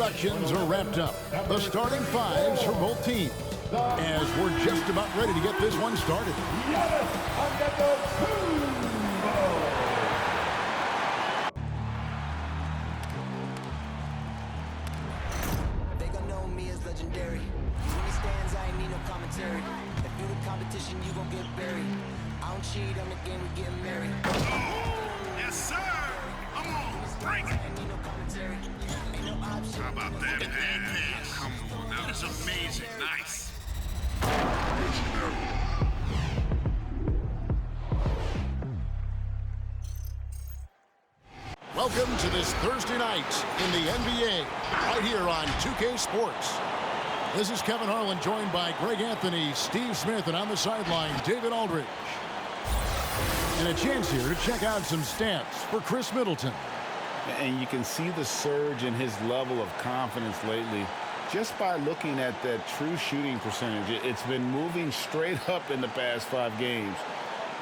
introductions are wrapped up. The starting fives for both teams. As we're just about ready to get this one started. They gon' know me as legendary. When he stands, I ain't need no commentary. If you the competition, you gon' get buried. I don't cheat on the game, we getting married. Yes, sir! Come on, bring it! Ain't need no commentary. Ain't no option. How about that pass? Come on, that was amazing. Nice. Welcome to this Thursday night in the NBA, right here on 2K Sports. This is Kevin Harlan, joined by Greg Anthony, Steve Smith, and on the sideline, David Aldridge. And a chance here to check out some stats for Chris Middleton. And you can see the surge in his level of confidence lately just by looking at that true shooting percentage. It's been moving straight up in the past 5 games.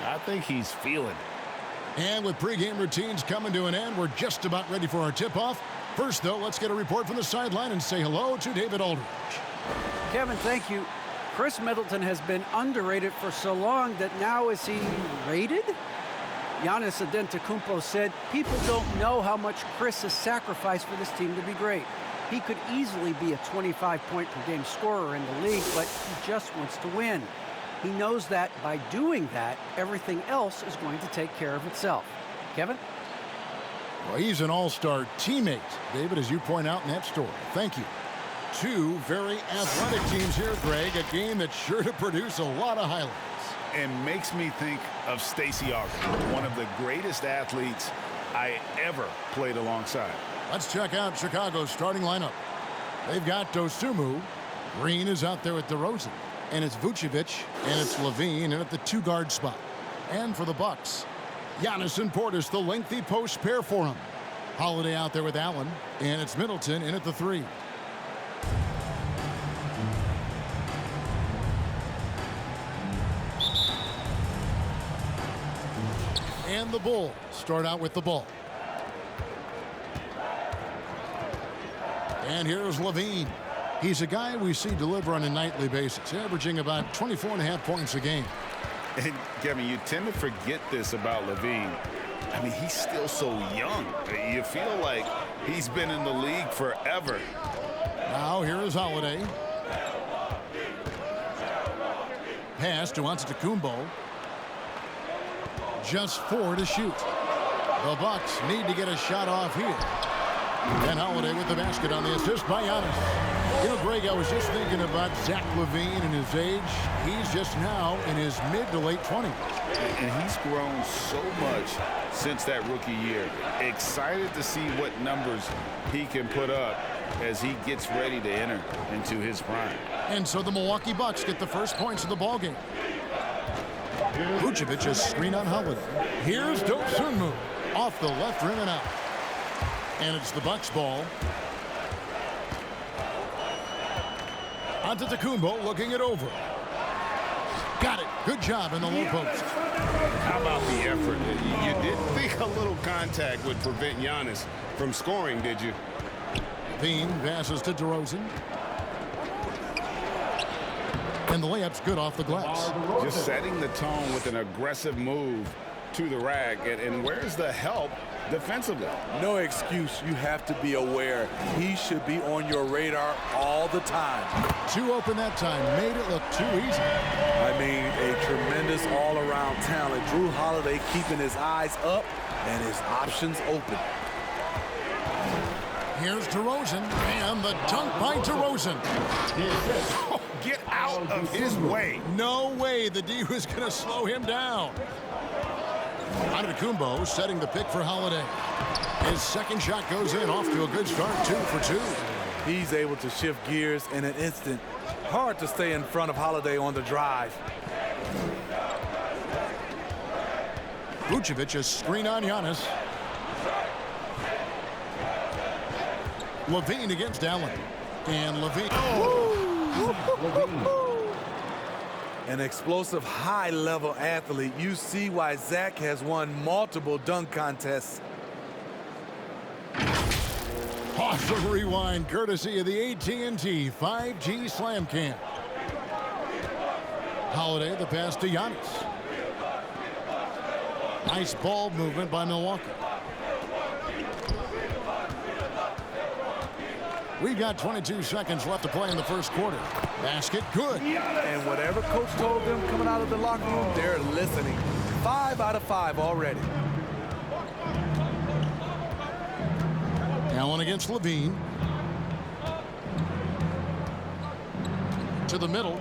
I think he's feeling it. And with pregame routines coming to an end, we're just about ready for our tip-off. First, though, let's get a report from the sideline and say hello to David Aldridge. Kevin, thank you. Chris Middleton has been underrated for so long that now is he rated? Giannis Antetokounmpo said, people don't know how much Chris has sacrificed for this team to be great. He could easily be a 25-point-per-game scorer in the league, but he just wants to win. He knows that by doing that, everything else is going to take care of itself. Kevin? Well, he's an all-star teammate, David, as you point out in that story. Thank you. 2 very athletic teams here, Greg. A game that's sure to produce a lot of highlights. And makes me think of Stacey Augmon, one of the greatest athletes I ever played alongside. Let's check out Chicago's starting lineup. They've got Dosunmu. Green is out there with DeRozan. And it's Vucevic, and it's Levine, and at the 2-guard spot. And for the Bucks, Giannis and Portis, the lengthy post pair for him. Holiday out there with Allen, and it's Middleton in at the 3. And the Bulls start out with the ball. And here's Levine. He's a guy we see deliver on a nightly basis, averaging about 24.5 points a game. And, Kevin, you tend to forget this about Levine. I mean, he's still so young. You feel like he's been in the league forever. Now, here is Holiday. Pass to Antetokounmpo. Just 4 to shoot. The Bucks need to get a shot off here. And Holiday with the basket on the assist by Giannis. You know, Greg, I was just thinking about Zach LaVine and his age. He's just now in his mid to late 20s. And he's grown so much since that rookie year. Excited to see what numbers he can put up as he gets ready to enter into his prime. And so the Milwaukee Bucks get the first points of the ballgame. Vucevic is screen on Holiday. Here's Dosunmu off the left rim and out. And it's the Bucks ball. Antetokounmpo looking it over. Got it. Good job in the low post. How about the effort? You didn't think a little contact would prevent Giannis from scoring, did you? Levine passes to DeRozan. And the layup's good off the glass. Just setting the tone with an aggressive move to the rack. And where's the help defensively? No excuse. You have to be aware. He should be on your radar all the time. 2 open that time. Made it look too easy. I mean, a tremendous all-around talent. Drew Holiday keeping his eyes up and his options open. Here's DeRozan. And the dunk by DeRozan. Oh, get out of his way. No way the D was going to slow him down. Antetokounmpo setting the pick for Holiday. His second shot goes in, off to a good start, 2 for 2. He's able to shift gears in an instant. Hard to stay in front of Holiday on the drive. Vucevic a screen on Giannis. Levine against Allen. And Levine. An explosive, high-level athlete. You see why Zach has won multiple dunk contests. Awesome rewind courtesy of the AT&T 5G Slam Cam. Holiday the pass to Giannis. Nice ball movement by Milwaukee. We've got 22 seconds left to play in the first quarter. Basket good. And whatever coach told them coming out of the locker room, they're listening. 5 out of 5 already. Allen against Levine. To the middle.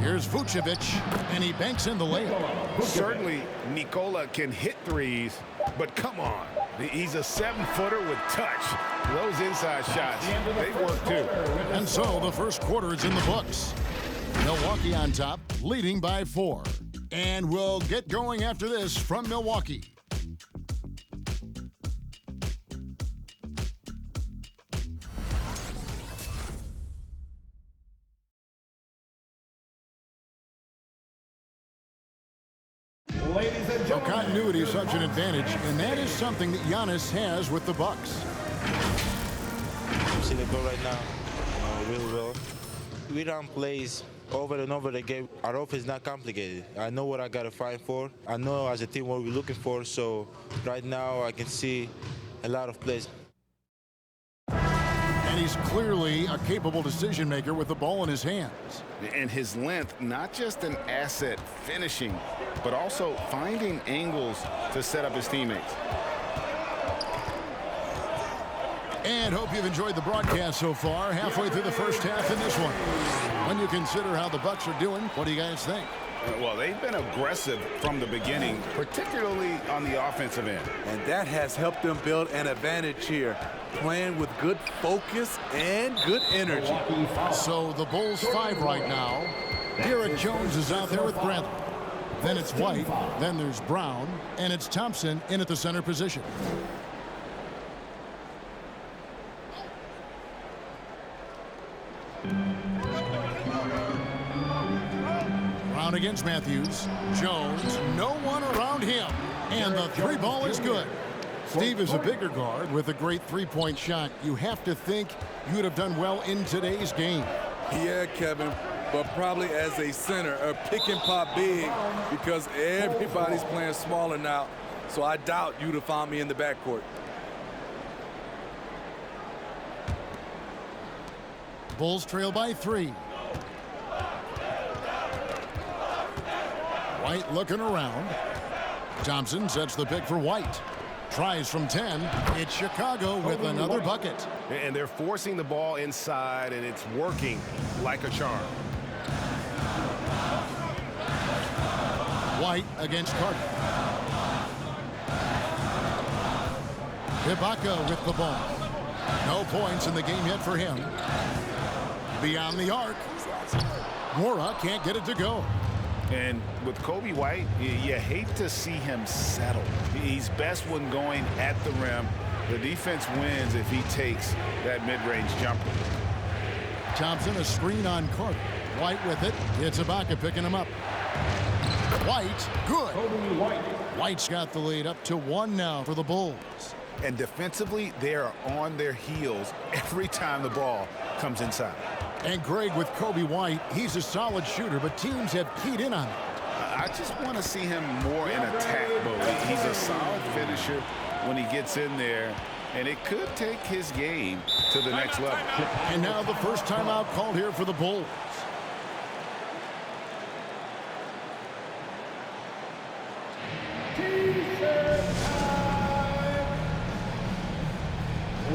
Here's Vucevic, and he banks in the layup. Certainly, Nikola can hit threes, but come on. He's a 7-footer with touch. Those inside shots, they work too. And so the first quarter is in the books. Milwaukee on top, leading by 4. And we'll get going after this from Milwaukee. So continuity is such an advantage, and that is something that Giannis has with the Bucks. I'm seeing it go right now, really well. We run plays over and over again. Our offense is not complicated. I know what I got to fight for. I know as a team what we're looking for, so right now I can see a lot of plays. And he's clearly a capable decision maker with the ball in his hands. And his length, not just an asset finishing, but also finding angles to set up his teammates. And hope you've enjoyed the broadcast so far. Halfway through the first half in this one. When you consider how the Bucks are doing, what do you guys think? Well, they've been aggressive from the beginning, particularly on the offensive end. And that has helped them build an advantage here, playing with good focus and good energy. So the Bulls 5 right now. Derek Jones is out there with Bradley. Then it's White, then there's Brown, and it's Thompson in at the center position. Brown against Matthews. Jones, no one around him. And the 3 ball is good. Steve is a bigger guard with a great 3-point shot. You have to think you would have done well in today's game. Yeah, Kevin, but probably as a center, a pick and pop big, because everybody's playing smaller now. So I doubt you'd have found me in the backcourt. Bulls trail by 3. White looking around. Thompson sets the pick for White. Tries from 10. It's Chicago with another bucket. And they're forcing the ball inside, and it's working like a charm. White against Carter. Ibaka with the ball. No points in the game yet for him. Beyond the arc. Mora can't get it to go. And with Kobe White, you hate to see him settle. He's best when going at the rim. The defense wins if he takes that mid-range jumper. Thompson, a screen on Carter. White with it. It's Ibaka picking him up. White, good. White's got the lead up to 1 now for the Bulls. And defensively, they are on their heels every time the ball comes inside. And Greg with Kobe White, he's a solid shooter, but teams have keyed in on him. I just want to see him more in attack mode. He's a solid finisher when he gets in there, and it could take his game to the next level. And now the first timeout called here for the Bulls.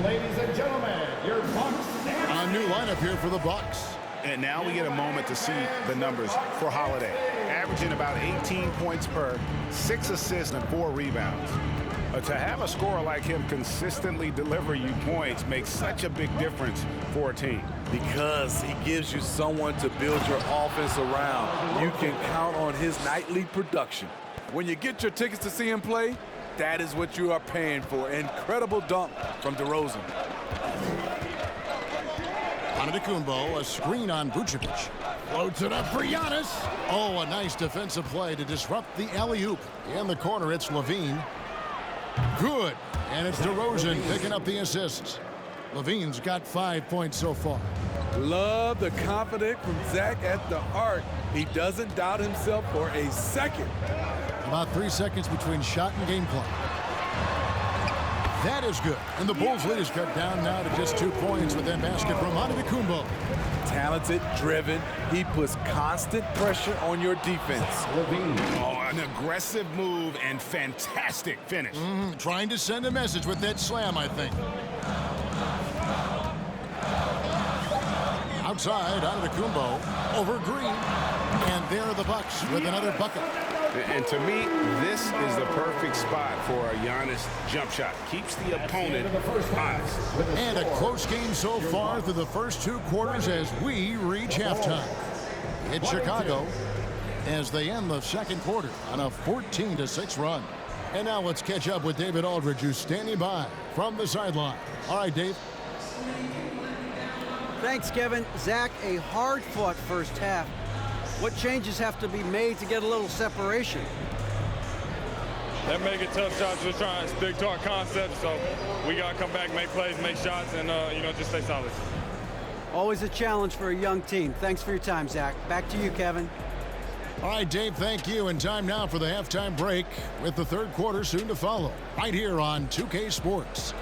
Ladies and gentlemen, your Bucks. A new lineup here for the Bucks. And now we get a moment to see the numbers for Holiday. Averaging about 18 points per, 6 assists and 4 rebounds. To have a scorer like him consistently deliver you points makes such a big difference for a team. Because he gives you someone to build your offense around. You can count on his nightly production. When you get your tickets to see him play, that is what you are paying for. Incredible dunk from DeRozan. Antetokounmpo, a screen on Vucevic. Floats it up for Giannis. Oh, a nice defensive play to disrupt the alley-oop. In the corner, it's Levine. Good. And it's DeRozan picking up the assists. Levine's got 5 points so far. Love the confidence from Zach at the arc. He doesn't doubt himself for a second. About 3 seconds between shot and game clock. That is good. And the Bulls' lead is cut down now to just 2 points with that basket from Antetokounmpo. Talented, driven. He puts constant pressure on your defense. Oh, an aggressive move and fantastic finish. Trying to send a message with that slam, I think. Outside, Antetokounmpo over Green. And there are the Bucks with another bucket. And to me, this is the perfect spot for a Giannis jump shot. Keeps the opponent honest. And a close game so far through the first 2 quarters as we reach halftime. It's Chicago as they end the second quarter on a 14-6 run. And now let's catch up with David Aldridge, who's standing by from the sideline. All right, Dave. Thanks, Kevin. Zach, a hard-fought first half. What changes have to be made to get a little separation? They're making tough shots. We're trying to stick to our concept, so we got to come back, make plays, make shots, and, just stay solid. Always a challenge for a young team. Thanks for your time, Zach. Back to you, Kevin. All right, Dave, thank you. And time now for the halftime break with the third quarter soon to follow right here on 2K Sports.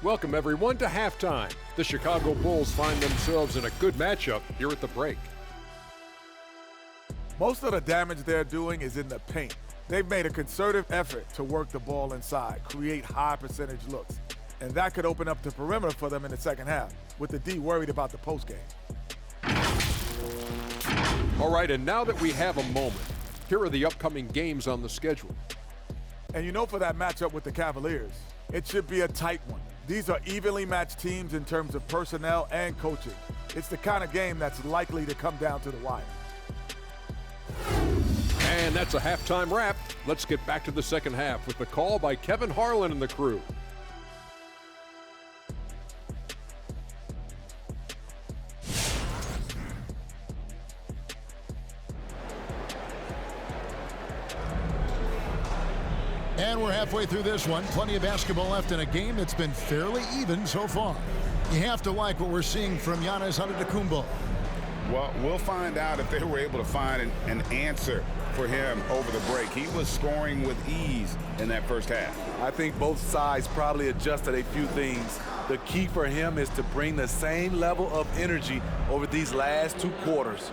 Welcome, everyone, to halftime. The Chicago Bulls find themselves in a good matchup here at the break. Most of the damage they're doing is in the paint. They've made a concerted effort to work the ball inside, create high percentage looks. And that could open up the perimeter for them in the second half, with the D worried about the postgame. All right, and now that we have a moment, here are the upcoming games on the schedule. And for that matchup with the Cavaliers, it should be a tight one. These are evenly matched teams in terms of personnel and coaching. It's the kind of game that's likely to come down to the wire. And that's a halftime wrap. Let's get back to the second half with the call by Kevin Harlan and the crew. And we're halfway through this one. Plenty of basketball left in a game that's been fairly even so far. You have to like what we're seeing from Giannis Antetokounmpo. Well, we'll find out if they were able to find an answer for him over the break. He was scoring with ease in that first half. I think both sides probably adjusted a few things. The key for him is to bring the same level of energy over these last 2 quarters.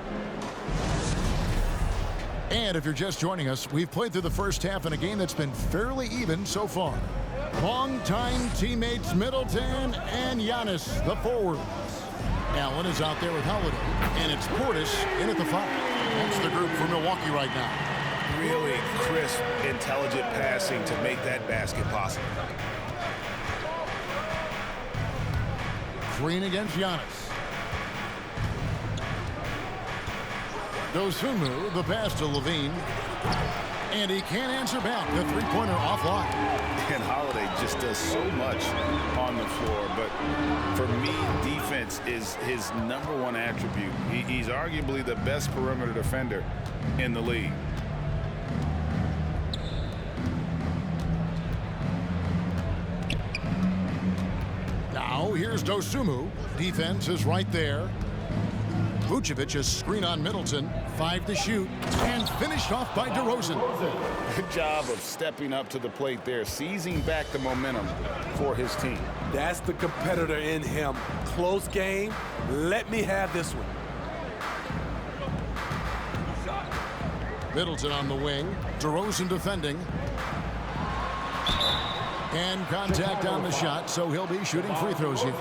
And if you're just joining us, we've played through the first half in a game that's been fairly even so far. Longtime teammates Middleton and Giannis, the forwards. Allen is out there with Holiday, and it's Portis in at the 5. That's the group for Milwaukee right now. Really crisp, intelligent passing to make that basket possible. Green against Giannis. Dosunmu, the pass to Levine. And he can't answer back. The three-pointer offline. And Holiday just does so much on the floor. But for me, defense is his #1 attribute. He's arguably the best perimeter defender in the league. Now here's Dosunmu. Defense is right there. Vucevic, a screen on Middleton. 5 to shoot. And finished off by DeRozan. Good job of stepping up to the plate there, seizing back the momentum for his team. That's the competitor in him. Close game. Let me have this one. Middleton on the wing. DeRozan defending. And contact on the shot, so he'll be shooting free throws here.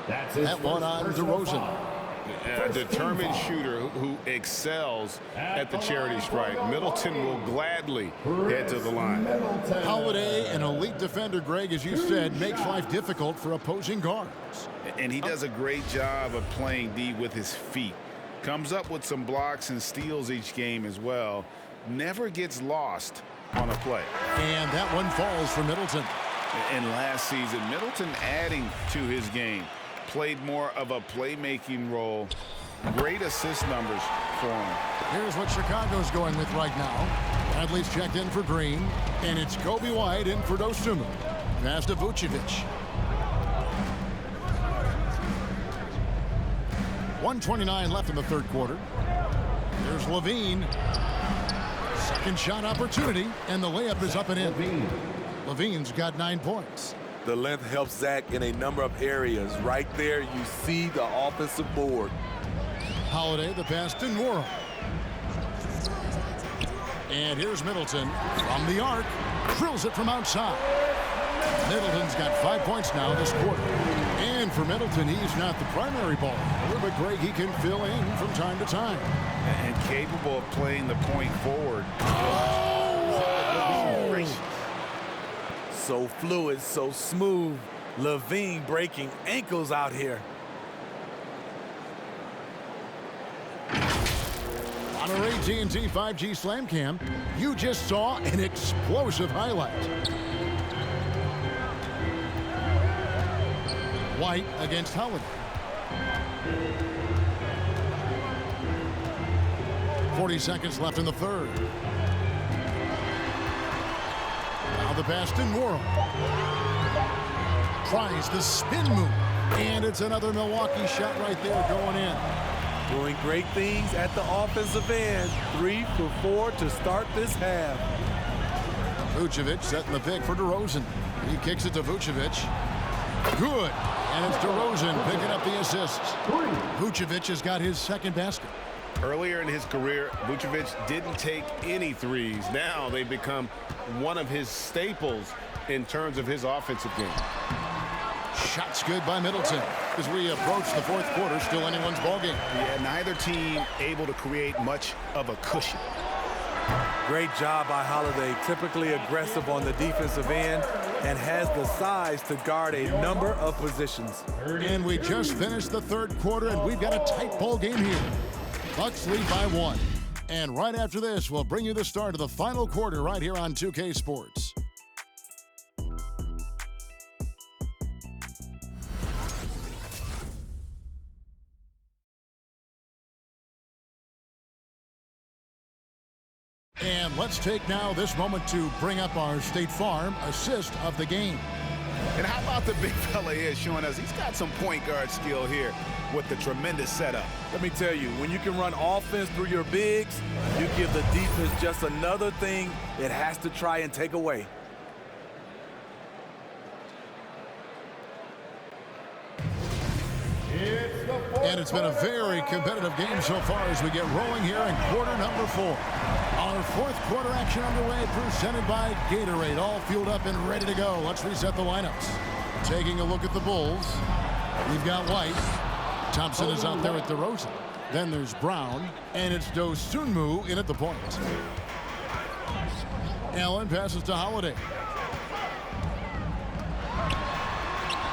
That one on DeRozan. A determined shooter who excels at the charity stripe. Middleton will gladly head to the line. Holiday, an elite defender, Greg, as you said, makes life difficult for opposing guards. And he does a great job of playing D with his feet. Comes up with some blocks and steals each game as well. Never gets lost on a play. And that one falls for Middleton. And last season, Middleton adding to his game. Played more of a playmaking role. Great assist numbers for him. Here's what Chicago's going with right now. Bradley's checked in for Green, and it's Kobe White in for Dosunmu. Pass to Vucevic. 1:29 left in the third quarter. There's Levine. Second shot opportunity, and the layup is up and in. Levine's got 9 points. The length helps Zach in a number of areas. Right there, you see the offensive board. Holiday, the pass to Nwora. And here's Middleton from the arc. Drills it from outside. Middleton's got 5 points now this quarter. And for Middleton, he's not the primary ball handler, but Greg, he can fill in from time to time. And capable of playing the point forward. So fluid, so smooth. Levine breaking ankles out here. On our AT&T 5G Slam Cam, you just saw an explosive highlight. White against Holiday. 40 seconds left in the third. Now the pass to Nwora. Tries the spin move. And it's another Milwaukee shot right there going in. Doing great things at the offensive end. 3 for 4 to start this half. Vucevic setting the pick for DeRozan. He kicks it to Vucevic. Good. And it's DeRozan picking up the assists. Vucevic has got his second basket. Earlier in his career, Vucevic didn't take any threes. Now they become one of his staples in terms of his offensive game. Shots good by Middleton. As we approach the fourth quarter, still anyone's ballgame. Yeah, neither team able to create much of a cushion. Great job by Holiday, typically aggressive on the defensive end and has the size to guard a number of positions. And we just finished the third quarter, and we've got a tight ball game here. Bucks lead by 1. And right after this, we'll bring you the start of the final quarter right here on 2K Sports. And let's take now this moment to bring up our State Farm assist of the game. And how about the big fella here showing us he's got some point guard skill here with the tremendous setup. Let me tell you, when you can run offense through your bigs, you give the defense just another thing it has to try and take away. And it's been a very competitive game so far as we get rolling here in quarter number 4. Our fourth quarter action underway, presented by Gatorade, all fueled up and ready to go. Let's reset the lineups. Taking a look at the Bulls, we've got White. Thompson is out there at DeRozan. Then there's Brown, and it's Dosunmu in at the point. Allen passes to Holiday.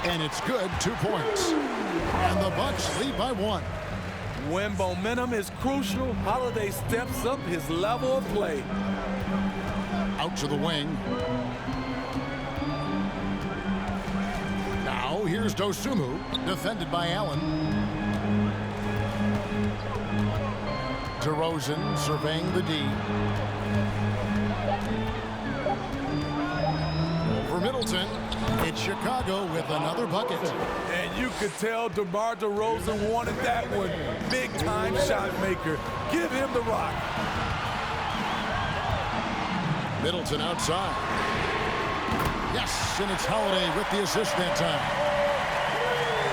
And it's good, 2 points. And the Bucks lead by 1. When momentum is crucial, Holiday steps up his level of play. Out to the wing. Now here's Dosunmu, defended by Allen. DeRozan surveying the D. For Middleton, it's Chicago with another bucket. And you could tell DeMar DeRozan wanted that one. Big-time shot maker. Give him the rock. Middleton outside. Yes, and it's Holiday with the assist that time.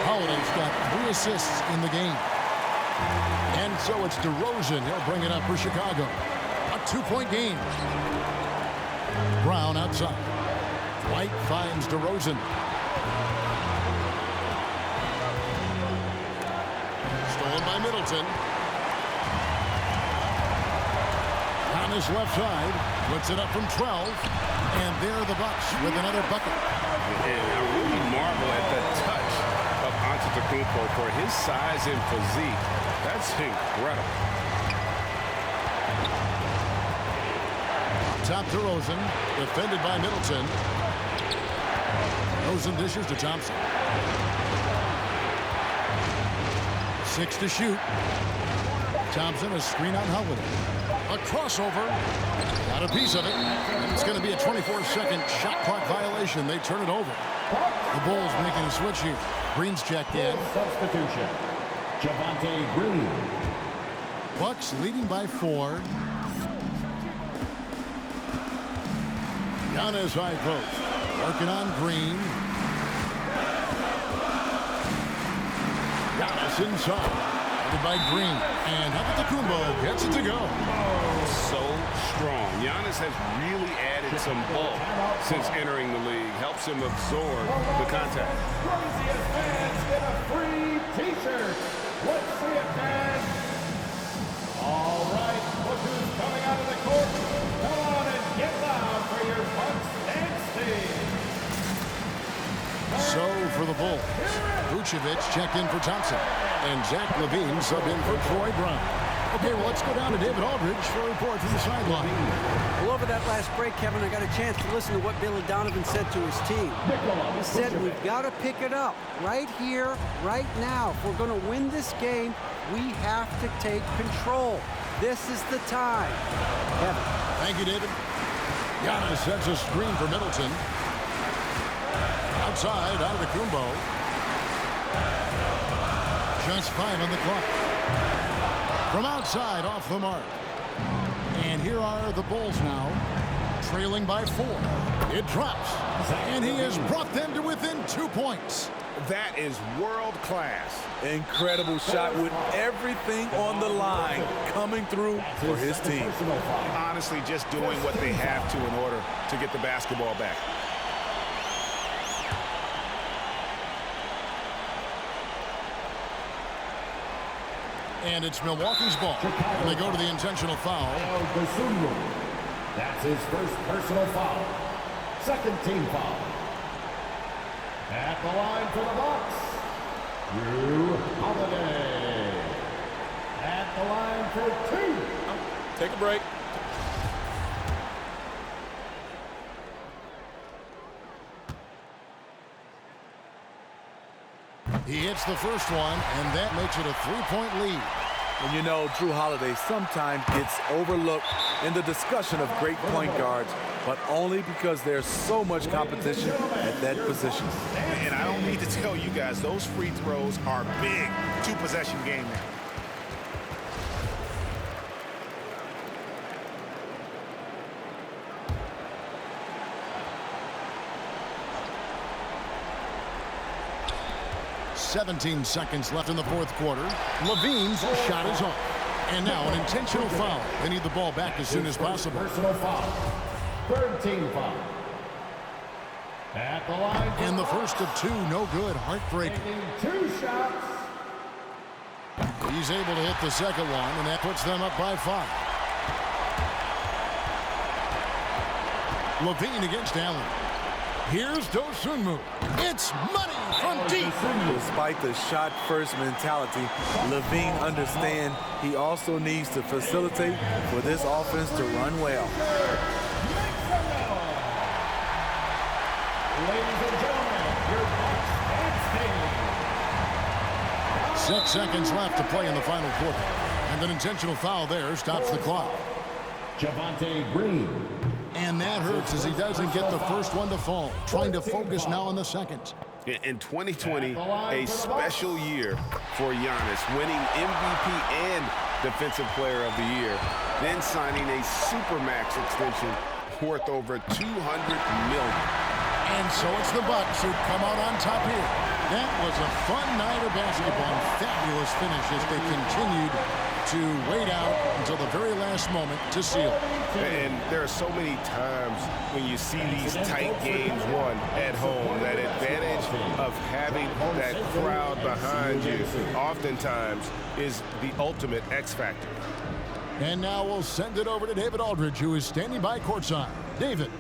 Holiday's got 3 assists in the game. And so it's DeRozan. He'll bring it up for Chicago. A 2-point game. Brown outside. White finds DeRozan. Stolen by Middleton. On his left side, puts it up from 12. And there are the Bucks with another bucket. And I really marvel at the touch of Antetokounmpo for his size and physique. That's incredible. Top DeRozan, defended by Middleton. DeRozan dishes to Thompson. 6 to shoot. Thompson, a screen on Holiday. A crossover. Got a piece of it. And it's going to be a 24-second shot clock violation. They turn it over. The Bulls making a switch here. Green's checked in. Substitution. Javante Green. Bucks leading by 4. Giannis high post. Working on Green. Giannis inside. Headed by Green. And Antetokounmpo gets it to go. So strong. Giannis has really added some bulk since entering the league. Helps him absorb the contact. Craziest fans get a free T-shirt. Let's see it, man. All right, look who's coming out of the court. Come on and get loud for your Bucks dance team. So for the Bulls, Vucevic checked in for Thompson. And Zach LaVine sub in for Troy Brown. Okay, well, let's go down to David Aldridge for a report from the sideline. Well, over that last break, Kevin, I got a chance to listen to what Billy Donovan said to his team. He said, we've got to pick it up right here, right now. If we're going to win this game, we have to take control. This is the time. Kevin. Thank you, David. Giannis sets a screen for Middleton. Outside, Antetokounmpo. Just 5 on the clock. From outside, off the mark. And here are the Bulls now, trailing by 4. It drops, and he has brought them to within 2 points. That is world class. Incredible shot with everything on the line coming through for his team. Honestly, just doing what they have to in order to get the basketball back. And it's Milwaukee's ball. And they go to the intentional foul. That's his first personal foul. Second team foul. At the line for the Bucks, Drew Holiday. At the line for 2. Take a break. He hits the first one, and that makes it a 3-point lead. And you know, Drew Holiday sometimes gets overlooked in the discussion of great point guards, but only because there's so much competition at that position. And I don't need to tell you guys, those free throws are big. 2-possession game now. .17 seconds left in the fourth quarter. Levine's shot is off. And now an intentional foul. They need the ball back as soon as possible. Personal foul. Third team foul. At the line. And the first of 2, no good. Heartbreaking. 2 shots. He's able to hit the second one, and that puts them up by 5. Levine against Allen. Here's Dosunmu. It's money from deep. Despite the shot-first mentality, Levine understands he also needs to facilitate for this offense to run well. Ladies and gentlemen, your Bucks dance team. 6 seconds left to play in the final quarter. And an intentional foul there stops the clock. Javante Green. And that hurts as he doesn't get the first one to fall. Trying to focus now on the second. In 2020, a special year for Giannis, winning MVP and Defensive Player of the Year, then signing a Supermax extension worth over $200 million. And so it's the Bucks who come out on top here. That was a fun night of basketball. Fabulous finish as they continued to wait out until the very last moment to seal. And there are so many times when you see these tight games won at home, that advantage of having that crowd behind you oftentimes is the ultimate X factor. And now we'll send it over to David Aldridge, who is standing by courtside. David.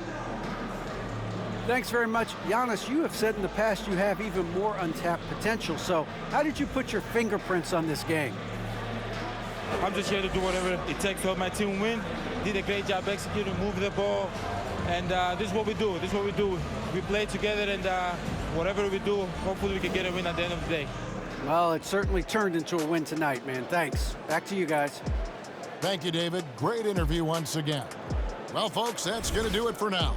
Thanks very much. Giannis, you have said in the past you have even more untapped potential. So how did you put your fingerprints on this game? I'm just here to do whatever it takes to help my team win. Did a great job executing, moving the ball. And this is what we do. This is what we do. We play together, and whatever we do, hopefully we can get a win at the end of the day. Well, it certainly turned into a win tonight, man. Thanks. Back to you guys. Thank you, David. Great interview once again. Well, folks, that's going to do it for now.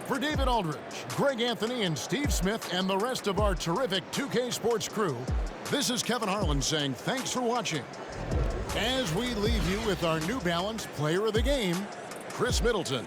For David Aldridge, Greg Anthony, and Steve Smith, and the rest of our terrific 2K Sports crew, this is Kevin Harlan saying thanks for watching. As we leave you with our New Balance Player of the Game, Chris Middleton.